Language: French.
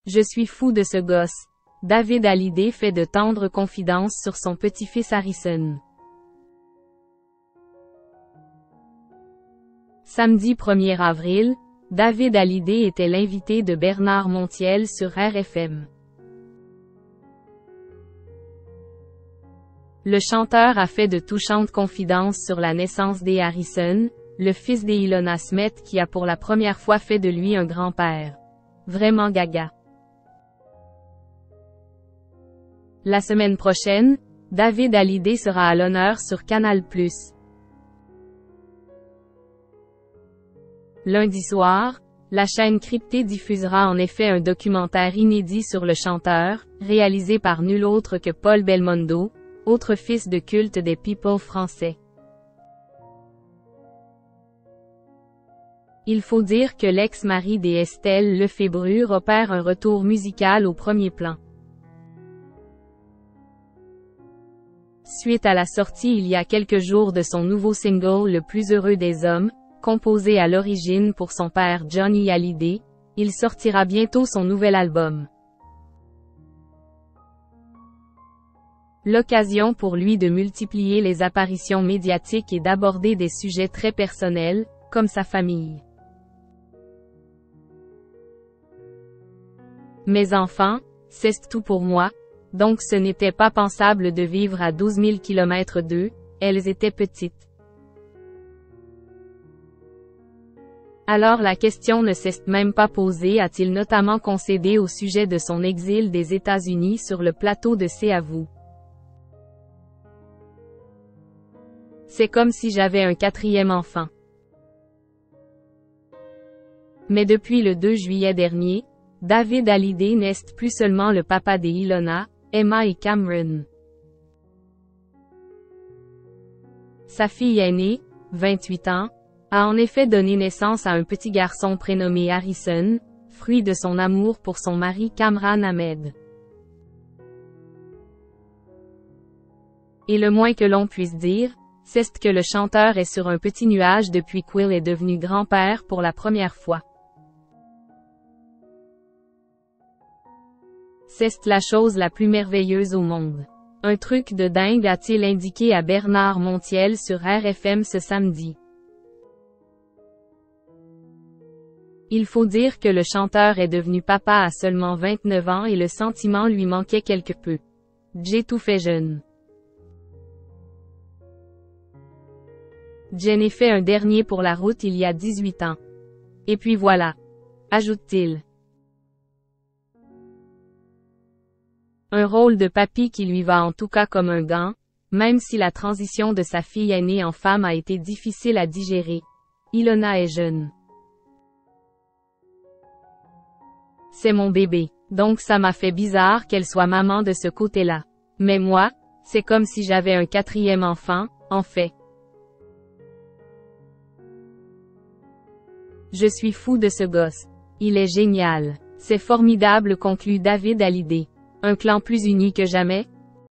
Je suis fou de ce gosse. David Hallyday fait de tendres confidences sur son petit-fils Harrison. Samedi 1er avril, David Hallyday était l'invité de Bernard Montiel sur RFM. Le chanteur a fait de touchantes confidences sur la naissance d'E. Harrison, le fils d'Ilona Smet qui a pour la première fois fait de lui un grand-père. Vraiment gaga. La semaine prochaine, David Hallyday sera à l'honneur sur Canal+. Lundi soir, la chaîne cryptée diffusera en effet un documentaire inédit sur le chanteur, réalisé par nul autre que Paul Belmondo, autre fils de culte des people français. Il faut dire que l'ex-mari d'Estelle Lefébure opère un retour musical au premier plan. Suite à la sortie il y a quelques jours de son nouveau single Le plus heureux des hommes, composé à l'origine pour son père Johnny Hallyday, il sortira bientôt son nouvel album. L'occasion pour lui de multiplier les apparitions médiatiques et d'aborder des sujets très personnels, comme sa famille. Mes enfants, c'est tout pour moi, donc ce n'était pas pensable de vivre à 12 000 km d'eux, elles étaient petites. Alors la question ne s'est même pas posée, a-t-il notamment concédé au sujet de son exil des États-Unis sur le plateau de C'est à vous. C'est comme si j'avais un quatrième enfant. Mais depuis le 2 juillet dernier, David Hallyday n'est plus seulement le papa d'Ilona, Emma et Cameron. Sa fille aînée, 28 ans, a en effet donné naissance à un petit garçon prénommé Harrison, fruit de son amour pour son mari Kamran Ahmed. Et le moins que l'on puisse dire, c'est que le chanteur est sur un petit nuage depuis qu'il est devenu grand-père pour la première fois. C'est la chose la plus merveilleuse au monde. Un truc de dingue, a-t-il indiqué à Bernard Montiel sur RFM ce samedi. Il faut dire que le chanteur est devenu papa à seulement 29 ans et le sentiment lui manquait quelque peu. J'ai tout fait jeune. J'en ai fait un dernier pour la route il y a 18 ans. Et puis voilà. Ajoute-t-il. Un rôle de papy qui lui va en tout cas comme un gant, même si la transition de sa fille aînée en femme a été difficile à digérer. Ilona est jeune. C'est mon bébé, donc ça m'a fait bizarre qu'elle soit maman de ce côté-là. Mais moi, c'est comme si j'avais un quatrième enfant, en fait. Je suis fou de ce gosse. Il est génial. C'est formidable, conclut David Hallyday. Un clan plus uni que jamais.